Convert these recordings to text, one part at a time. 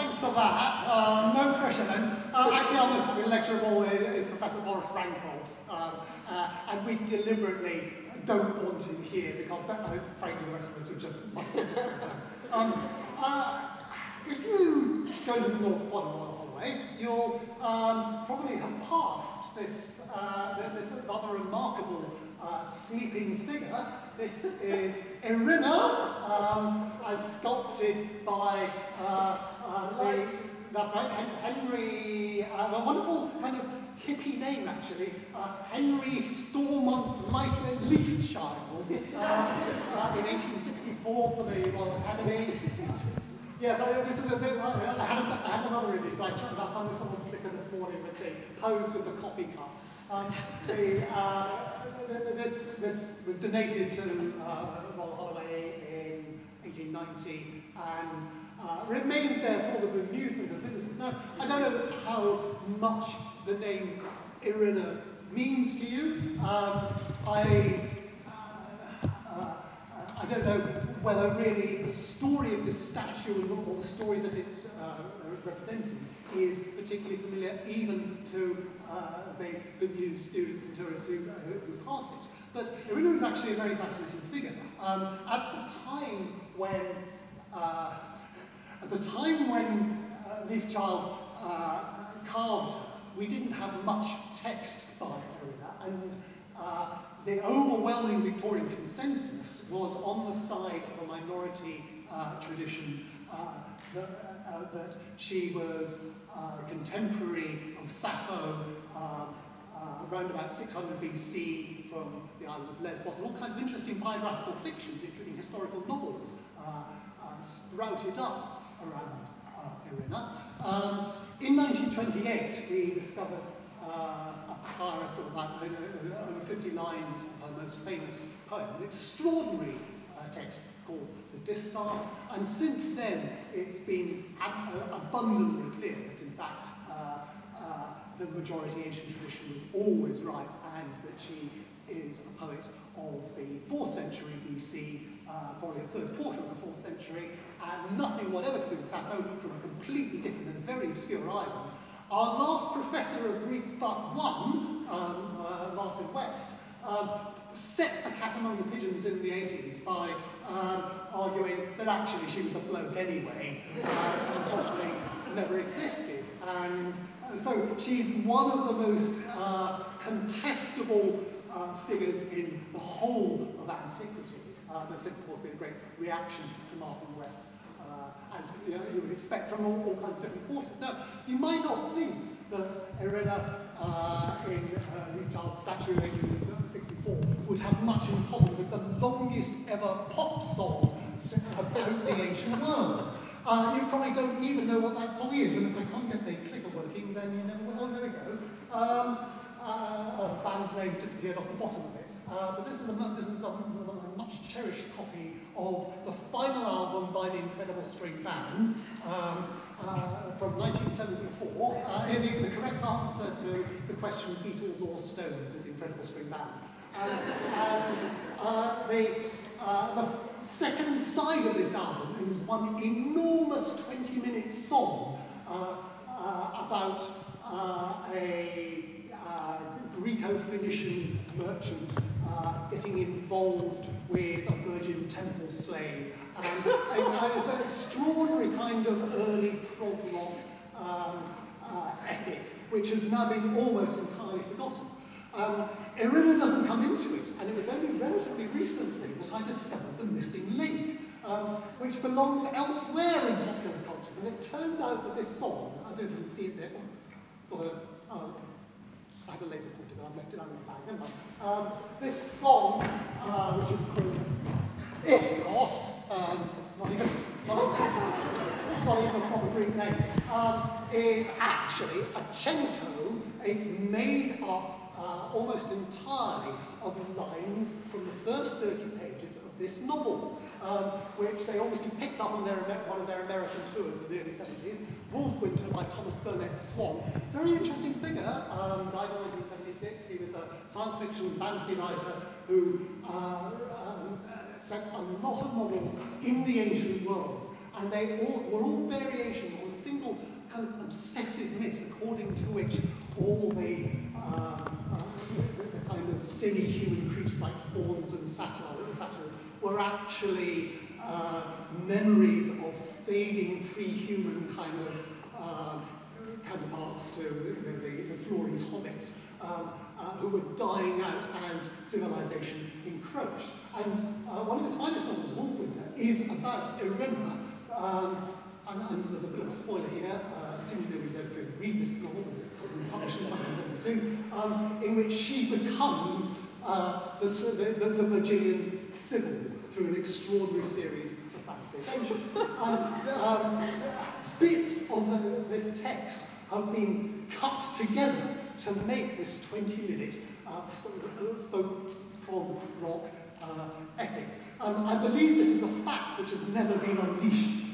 thanks for that. No pressure then. Actually, our most popular lecturer of all is Professor Boris Rankov, and we deliberately don't want him here because frankly the rest of us would just might as well just go home. If you go to the North Hallway, you'll probably have passed this rather remarkable sleeping figure. This is Irina, as sculpted by that's right, Henry, a wonderful kind of hippie name actually, Henry Stormont Leafchild, in 1864 for the Royal Academy. Yes, this is a bit. I had another image, but I found this one on Flickr this morning with the pose with the coffee cup. This was donated to Royal Holiday in 1890 and remains there for the amusement of visitors. Now, I don't know how much the name Irina means to you. I don't know whether really the story of this statue or the story that it's representing is particularly familiar even to the new students and tourists who pass it. But Irina is actually a very fascinating figure. At the time when Leafchild carved her, we didn't have much text by Irina, and the overwhelming Victorian consensus was on the side of a minority tradition that she was contemporary of Sappho around about 600 BC from the island of Lesbos, and all kinds of interesting biographical fictions, including historical novels, sprouted up around Irina. In 1928, we discovered a papyrus of about over 50 lines of her most famous poem, an extraordinary text called the Distaff, and since then it's been abundantly clear that in fact the majority ancient tradition was always right and that she is a poet of the 4th century BC, probably the third quarter of the 4th century, and nothing whatever to do with Sappho, from a completely different and very obscure island. Our last professor of Greek but one, Martin West, set the cat among the pigeons in the 80s by arguing that actually she was a bloke anyway, and probably never existed. And so she's one of the most contestable figures in the whole of antiquity. There's since, of course, been a great reaction to Martin West, as you would expect from all kinds of different quarters. Now, you might not think that Irina in Leafchild's statue in 1864 would have much in common with the longest ever pop song about the ancient world. You probably don't even know what that song is, and if I can't get the clicker working, then you never will. Oh, there we go. The band's name's disappeared off the bottom of it. But this is a much cherished copy of the final album by the Incredible String Band from 1974. The correct answer to the question Beatles or Stones is Incredible String Band. The second side of this album is one enormous 20-minute song about a Greco-Phoenician merchant getting involved with a Virgin Temple slave. And it's an extraordinary kind of early prog rock epic, which has now been almost entirely forgotten. Irina doesn't come into it, and it was only relatively recently that I discovered the missing link, which belongs elsewhere in popular culture, because it turns out that this song, I don't even see it there, I had a laser pointer, but I've left it out in the bag, never mind. This song, which is called Ethnos, not even a proper Greek name, is actually a cento. It's made up almost entirely of lines from the first 30 pages of this novel, which they obviously picked up on one of their American tours in the early 70s. Wolf Winter by Thomas Burnett Swan. Very interesting figure, died in 1976. He was a science fiction fantasy writer who set a lot of novels in the ancient world. And they were all variations on single kind of obsessive myth according to which all the kind of semi-human creatures like fauns and satyrs were actually memories of fading pre-human kind of counterparts to the Flores hobbits, who were dying out as civilization encroached. And one of his finest novels, Wolfwinter, is about Irina, and there's a bit of a spoiler here, assuming nobody's ever going to read this novel, but it's been published in 1772, in which she becomes the Virginian Sibyl through an extraordinary series of fantasy adventures. And bits of this text have been cut together to make this 20-minute sort of folk prog rock epic. I believe this is a fact which has never been unleashed.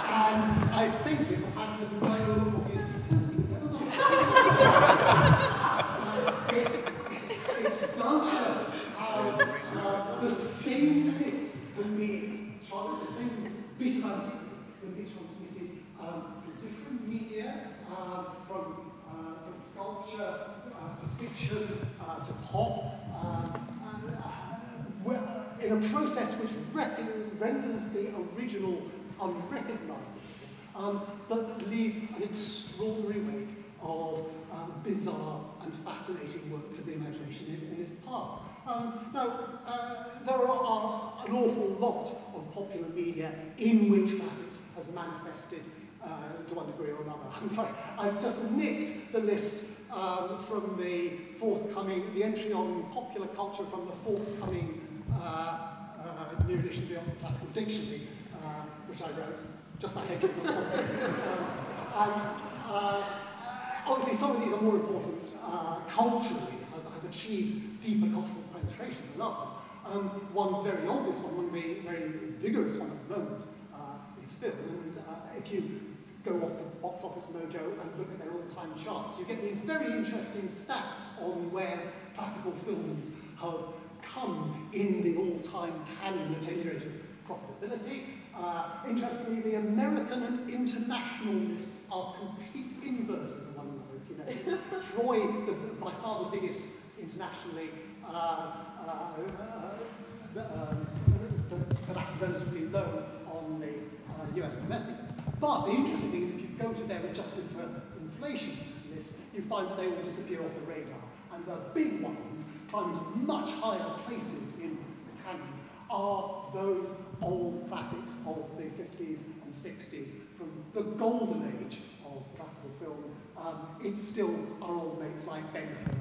And I think it's a fact that my own obviously tells you. It does show how the same myth can be, the same bit of antiquity can be transmitted through different media, from sculpture to fiction to pop, in a process which renders the original unrecognizable, but leaves an extraordinary wake of bizarre and fascinating works of the imagination in its path. Now, there are an awful lot of popular media in which classics has manifested to one degree or another. I'm sorry, I've just nicked the list from the forthcoming, the entry on popular culture from the forthcoming new edition of the Oxford Classical Dictionary, which I wrote, just that entry. Obviously, some of these are more important culturally, have achieved deeper cultural penetration than others. One very obvious one, one very vigorous one at the moment, is film. And if you go off to Box Office Mojo and look at their all-time charts, you get these very interesting stats on where classical films have come in the all-time canon attenuated profitability. Interestingly, the American and international lists are complete inverses of one another. You know, Troy, by far the biggest internationally, but relatively low on the US domestic list. But the interesting thing is, if you go to their adjusted for inflation list, you find that they all disappear off the radar. And the big ones, climbing to much higher places in the canon, are those old classics of the 50s and 60s, from the golden age of classical film. It's still our old mates like Ben-Hur,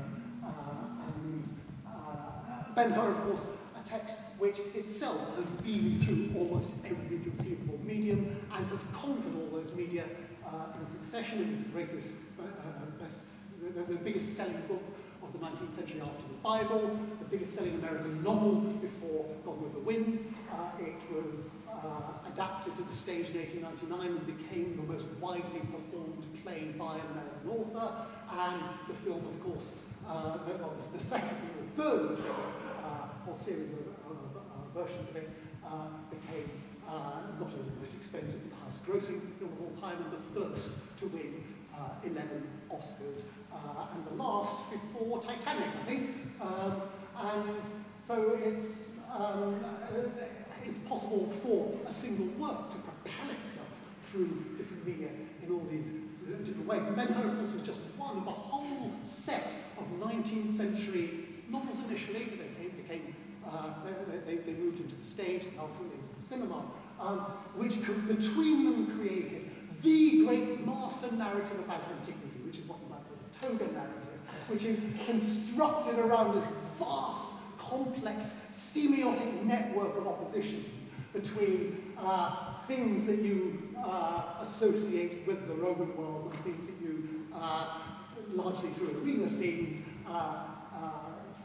Ben-Hur, of course, a text which itself has been through almost every conceivable medium and has conquered all those media in succession. It was the greatest, the biggest selling book of the 19th century after the Bible, the biggest selling American novel before Gone with the Wind. It was adapted to the stage in 1899 and became the most widely performed play by an American author. And the film, of course, the second or third whole series of versions of it became not only the most expensive but the highest grossing film of all time, and the first to win 11 Oscars, and the last before Titanic, I think. And so it's possible for a single work to propel itself through different media in all these different ways. And Ben-Hur, of course, was just one of a whole set of 19th century novels initially, but they moved into the stage and ultimately into the cinema, which between them created the great master narrative about antiquity, which is what we might call the toga narrative, which is constructed around this vast, complex, semiotic network of oppositions between things that you associate with the Roman world and things that you, largely through arena scenes,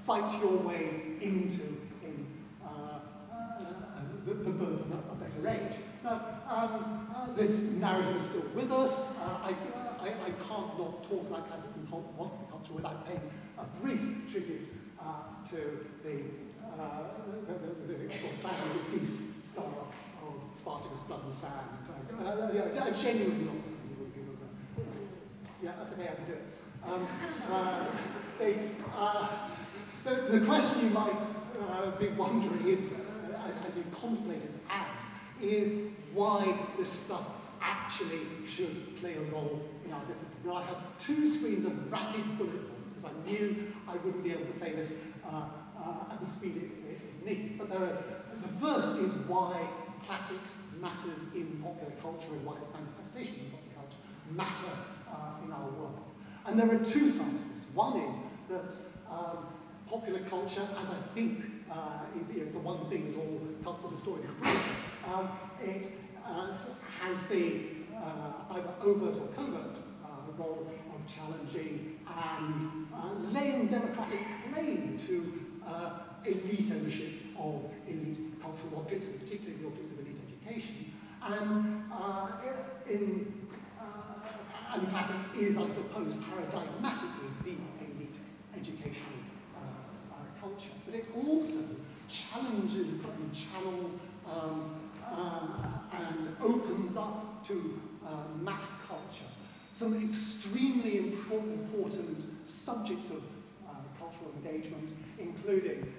fight your way into in the birth of a better age. Now, this narrative is still with us. I can't not talk about classics and popular culture without paying a brief tribute to the sadly deceased star of Spartacus. was blood and sand. I genuinely not listen to people say. Yeah, that's okay, I can do it. The question you might be wondering is, as you contemplate its abs, is why this stuff actually should play a role in our discipline. Now, I have 2 screens of rapid bullet points, because I knew I wouldn't be able to say this at the speed it needs. But the first is why classics matters in popular culture and why its manifestation in popular culture matter in our world. And there are 2 sides to this. One is that popular culture, as I think is the one thing that all cultural historians agree, it has the either overt or covert role of challenging and laying democratic claim to elite ownership of elite cultural objects, and particularly the objects of elite education. And classics is, I suppose, paradigmatically the elite educational culture. But it also challenges and channels and opens up to mass culture some extremely important subjects of cultural engagement, including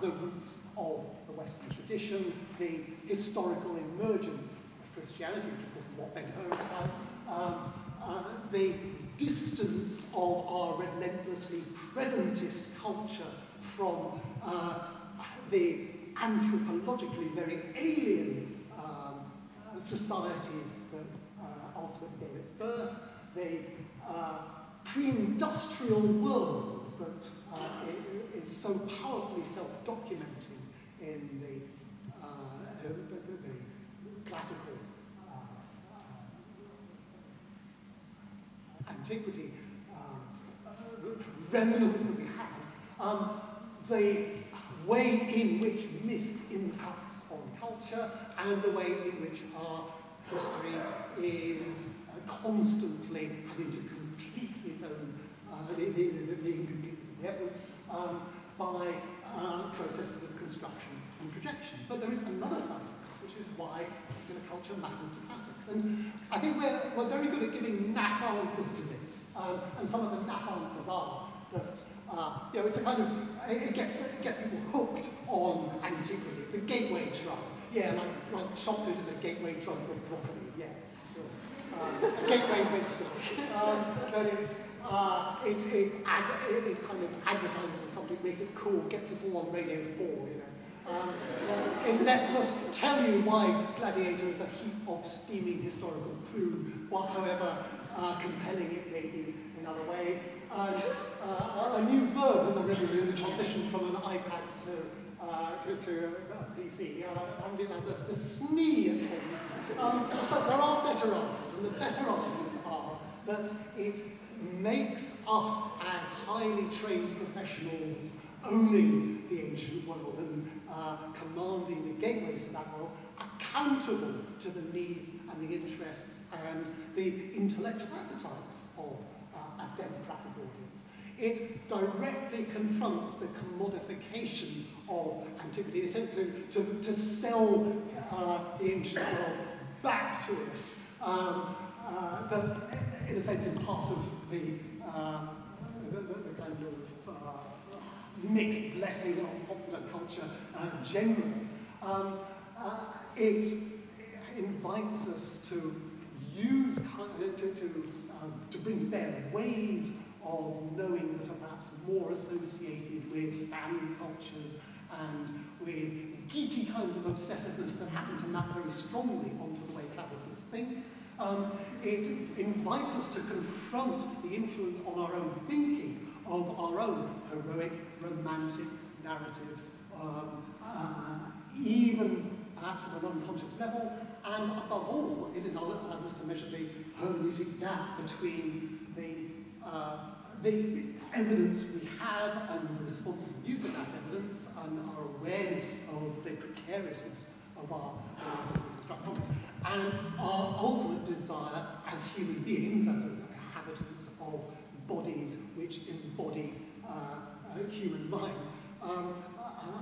the roots of the Western tradition, the historical emergence of Christianity, which of course is what Ben Hur is about, the distance of our relentlessly presentist culture from the anthropologically very alien societies that ultimately gave it birth, the pre-industrial world that is so powerfully self-documenting in the classical antiquity remnants that we have, the way in which myth impacts on culture, and the way in which our history is constantly having to complete its own, the incompleteness of the evidence, by processes of construction and projection. But there is another side to this, which is why popular culture matters to classics. And I think we're very good at giving naff answers to this. And some of the naff answers are that it's a kind of, it gets people hooked on antiquity. It's a gateway drug. Yeah, like chocolate is a gateway drug for broccoli. Yeah, sure. A gateway vegetable. But it kind of advertises something, makes it cool, gets us all on Radio 4, It lets us tell you why Gladiator is a heap of steaming historical poo, however compelling it may be in other ways. A new verb has arisen in the transition from an iPad to a PC. It allows us to snee at things. But there are better answers, and the better answers are that it makes us, as highly trained professionals, owning the ancient world and commanding the gateways to that world, accountable to the needs and the interests and the intellectual appetites of a democratic audience. It directly confronts the commodification of antiquity. They attempt to sell the ancient world back to us, that in a sense is part of the kind of mixed blessing of popular culture generally. It invites us to use, to bring to bear ways of knowing that are perhaps more associated with family cultures and with geeky kinds of obsessiveness that happen to map very strongly onto the way classicists think. It invites us to confront the influence on our own thinking of our own heroic, romantic narratives, even perhaps at an unconscious level, and above all, it allows us to measure the hermeneutic gap between the evidence we have and the responsible use of that evidence and our awareness of the precariousness of our construction and our ultimate desire as human beings, as inhabitants of bodies which embody human minds,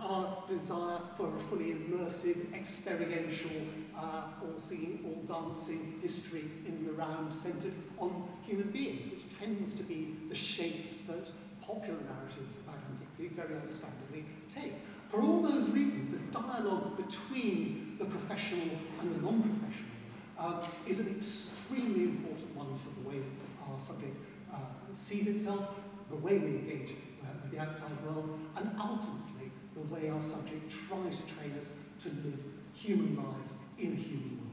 our desire for a fully immersive, experiential, all-seeing, all-dancing history in and around centred on human beings, which tends to be the shape that popular narratives about antiquity very understandably take. For all those reasons, the dialogue between the professional and the non-professional is an extremely important one for the way our subject sees itself, the way we engage with the outside world, and ultimately the way our subject tries to train us to live human lives in a human world.